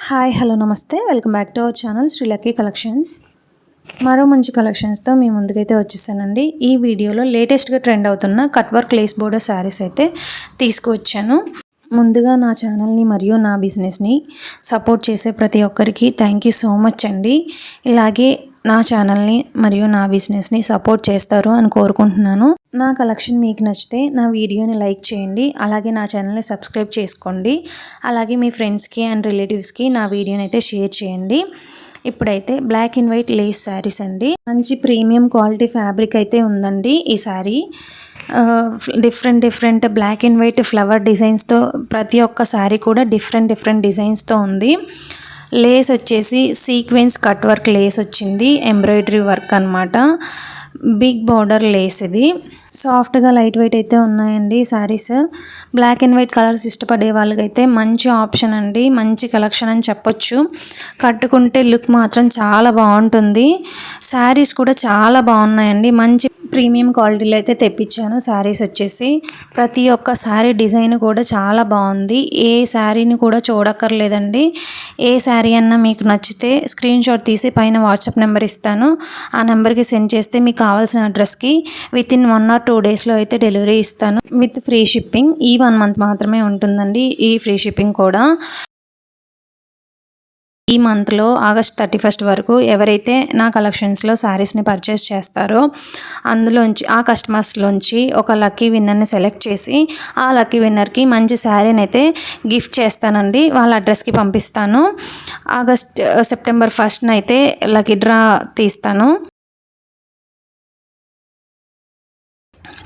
Hi hello namaste welcome back to our channel Sri Lucky Collections. మరో మంచి కలెక్షన్స్తో మీ ముందుకైతే వచ్చేసానండి. ఈ వీడియోలో లేటెస్ట్గా ట్రెండ్ అవుతున్న cut work lace border saris అయితే తీసుకువచ్చాను. ముందుగా నా ఛానల్ని మరియు నా బిజినెస్ని సపోర్ట్ చేసే ప్రతి ఒక్కరికి థ్యాంక్ యూ సో మచ్ అండి. ఇలాగే నా ఛానల్ని మరియు నా బిజినెస్ని సపోర్ట్ చేస్తారు అని కోరుకుంటున్నాను. నా కలెక్షన్ మీకు నచ్చితే నా వీడియోని లైక్ చేయండి. అలాగే నా ఛానల్ని సబ్స్క్రైబ్ చేసుకోండి. అలాగే మీ ఫ్రెండ్స్కి అండ్ రిలేటివ్స్కి నా వీడియోని అయితే షేర్ చేయండి. ఇప్పుడైతే black and white lace saris అండి. మంచి ప్రీమియం క్వాలిటీ ఫ్యాబ్రిక్ అయితే ఉందండి. ఈ sari different black and white flower డిజైన్స్తో ప్రతి ఒక్క శారీ కూడా డిఫరెంట్ డిజైన్స్తో ఉంది. లేస్ వచ్చేసి సీక్వెన్స్ కట్ వర్క్ లేస్ వచ్చింది, ఎంబ్రాయిడరీ వర్క్ అనమాట. బిగ్ బార్డర్ లేస్ ఇది. సాఫ్ట్గా లైట్ వెయిట్ అయితే ఉన్నాయండి saris. Black and white colours ఇష్టపడే వాళ్ళకైతే మంచి ఆప్షన్ అండి, మంచి కలెక్షన్ అని చెప్పొచ్చు. కట్టుకుంటే లుక్ మాత్రం చాలా బాగుంటుంది. శారీస్ కూడా చాలా బాగున్నాయండి. మంచి ప్రీమియం క్వాలిటీలో అయితే తెప్పించాను. శారీస్ వచ్చేసి ప్రతి ఒక్క శారీ డిజైన్ కూడా చాలా బాగుంది. ఏ శారీని కూడా చూడక్కర్లేదండి. ఏ శారీ అన్నా మీకు నచ్చితే స్క్రీన్ షాట్ తీసి పైన వాట్సాప్ నెంబర్ ఇస్తాను. ఆ నెంబర్కి సెండ్ చేస్తే మీకు కావాల్సిన అడ్రస్కి వితిన్ 1 or 2 డేస్లో అయితే డెలివరీ ఇస్తాను విత్ ఫ్రీ షిప్పింగ్. ఈ 1 month మాత్రమే ఉంటుందండి ఈ ఫ్రీ షిప్పింగ్ కూడా. ఈ మంత్లో ఆగస్ట్ 31st వరకు ఎవరైతే నా కలెక్షన్స్లో శారీస్ని పర్చేస్ చేస్తారో అందులోంచి ఆ కస్టమర్స్లోంచి ఒక లక్కీ విన్నర్ని సెలెక్ట్ చేసి ఆ లక్కీ విన్నర్కి మంచి శారీని అయితే గిఫ్ట్ చేస్తానండి. వాళ్ళ అడ్రస్కి పంపిస్తాను. సెప్టెంబర్ 1st అయితే లక్కీ డ్రా తీస్తాను.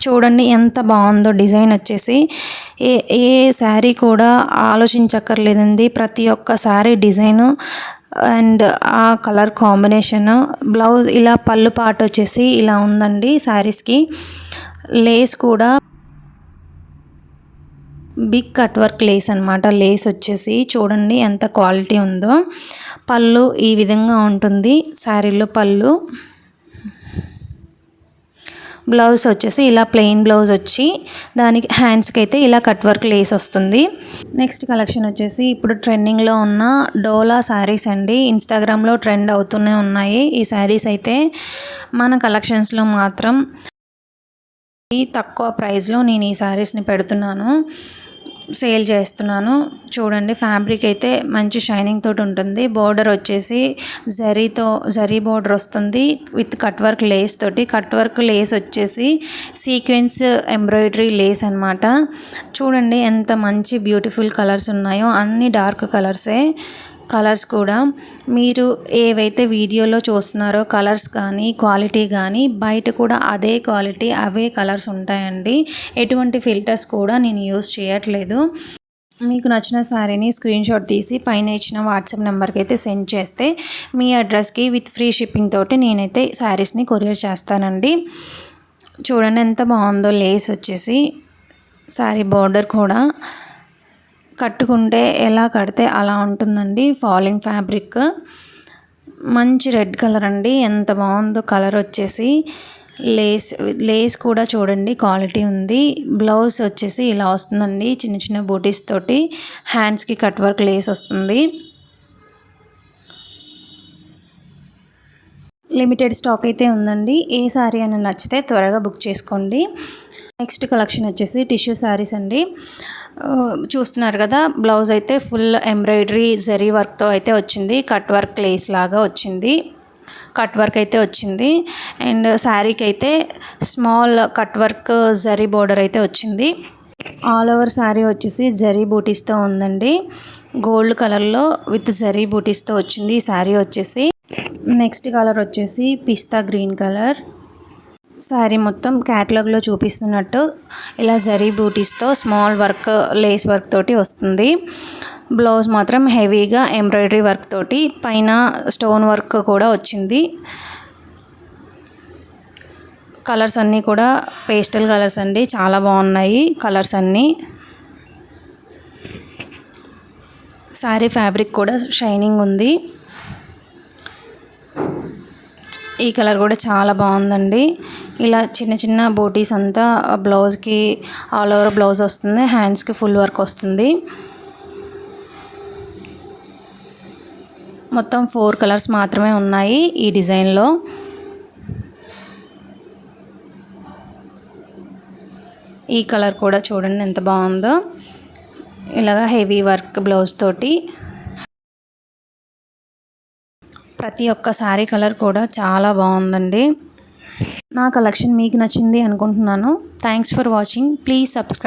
చూడండి ఎంత బాగుందో డిజైన్ వచ్చేసి. ఏ శారీ కూడా ఆలోచించక్కర్లేదండి. ప్రతి ఒక్క శారీ డిజైను అండ్ ఆ కలర్ కాంబినేషను. బ్లౌజ్ ఇలా పళ్ళు పాట వచ్చేసి ఇలా ఉందండి శారీస్కి. లేస్ కూడా బిగ్ కట్ వర్క్ లేస్ అనమాట. లేస్ వచ్చేసి చూడండి ఎంత క్వాలిటీ ఉందో. పళ్ళు ఈ విధంగా ఉంటుంది శారీలో పళ్ళు. బ్లౌజ్ వచ్చేసి ఇలా ప్లెయిన్ బ్లౌజ్ వచ్చి దానికి హ్యాండ్స్కి అయితే ఇలా కట్ వర్క్ లేస్ వస్తుంది. నెక్స్ట్ కలెక్షన్ వచ్చేసి ఇప్పుడు ట్రెండింగ్లో ఉన్న డోలా శారీస్ అండి. ఇన్స్టాగ్రామ్లో ట్రెండ్ అవుతూనే ఉన్నాయి ఈ శారీస్ అయితే. మన కలెక్షన్స్లో మాత్రం తక్కువ ప్రైస్లో నేను ఈ శారీస్ని పెడుతున్నాను, సేల్ చేస్తున్నాను. చూడండి ఫ్యాబ్రిక్ అయితే మంచి షైనింగ్ తోటి ఉంటుంది. బోర్డర్ వచ్చేసి జరీ బోర్డర్ వస్తుంది విత్ కట్ వర్క్ లేస్ తోటి. కట్ వర్క్ లేస్ వచ్చేసి సీక్వెన్స్ ఎంబ్రాయిడరీ లేస్ అనమాట. చూడండి ఎంత మంచి బ్యూటిఫుల్ కలర్స్ ఉన్నాయో. అన్ని డార్క్ కలర్సే. కలర్స్ కూడా మీరు ఏవైతే వీడియోలో చూస్తున్నారో కలర్స్ కానీ క్వాలిటీ కానీ బయట కూడా అదే క్వాలిటీ అవే కలర్స్ ఉంటాయండి. ఎటువంటి ఫిల్టర్స్ కూడా నేను యూస్ చేయట్లేదు. మీకు నచ్చిన శారీని స్క్రీన్ షాట్ తీసి పైన ఇచ్చిన వాట్సాప్ నెంబర్కి అయితే సెండ్ చేస్తే మీ అడ్రస్కి విత్ ఫ్రీ షిప్పింగ్ తోటి నేనైతే శారీస్ని కొరియర్ చేస్తానండి. చూడండి ఎంత బాగుందో లేస్ వచ్చేసి. శారీ బార్డర్ కూడా కట్టుకుంటే ఎలా కడితే అలా ఉంటుందండి. ఫాలింగ్ ఫ్యాబ్రిక్ మంచి రెడ్ కలర్ అండి. ఎంత బాగుందో కలర్ వచ్చేసి. లేస్ కూడా చూడండి క్వాలిటీ ఉంది. బ్లౌజ్ వచ్చేసి ఇలా వస్తుందండి చిన్న బూటీస్ తోటి. హ్యాండ్స్కి కట్ వర్క్ లేస్ వస్తుంది. లిమిటెడ్ స్టాక్ అయితే ఉందండి. ఏ శారీ అని నచ్చితే త్వరగా బుక్ చేసుకోండి. నెక్స్ట్ కలెక్షన్ వచ్చేసి టిష్యూ శారీస్ అండి. చూస్తున్నారు కదా బ్లౌజ్ అయితే ఫుల్ ఎంబ్రాయిడరీ జరీ వర్క్తో అయితే వచ్చింది. కట్ వర్క్ లేస్ లాగా వచ్చింది. కట్ వర్క్ అయితే వచ్చింది. అండ్ శారీకి అయితే small cut work zari border అయితే వచ్చింది. ఆల్ ఓవర్ శారీ వచ్చేసి జరీ బూటీస్తో ఉందండి. గోల్డ్ కలర్లో విత్ జరీ బూటీస్తో వచ్చింది ఈ శారీ వచ్చేసి. నెక్స్ట్ కలర్ వచ్చేసి పిస్తా గ్రీన్ కలర్. శారీ మొత్తం క్యాటలాగ్లో చూపిస్తున్నట్టు ఇలా జరీ బూటీస్తో స్మాల్ వర్క్ లేస్ వర్క్ తోటి వస్తుంది. బ్లౌజ్ మాత్రం హెవీగా ఎంబ్రాయిడరీ వర్క్ తోటి పైన స్టోన్ వర్క్ కూడా వచ్చింది. కలర్స్ అన్నీ కూడా పేస్టల్ కలర్స్ అండి. చాలా బాగున్నాయి కలర్స్ అన్నీ. శారీ ఫ్యాబ్రిక్ కూడా షైనింగ్ ఉంది. ఈ కలర్ కూడా చాలా బాగుందండి. ఇలా చిన్న బూటీస్ అంతా బ్లౌజ్కి ఆల్ ఓవర్ బ్లౌజ్ వస్తుంది. హ్యాండ్స్కి ఫుల్ వర్క్ వస్తుంది. మొత్తం 4 కలర్స్ మాత్రమే ఉన్నాయి ఈ డిజైన్లో. ఈ కలర్ కూడా చూడండి ఎంత బాగుందో. ఇలాగా హెవీ వర్క్ బ్లౌజ్ తోటి. ప్రతి ఒక్క శారీ కలర్ కూడా చాలా బాగుందండి. నా కలెక్షన్ మీకు నచ్చింది అనుకుంటున్నాను. Thanks for watching. Please subscribe.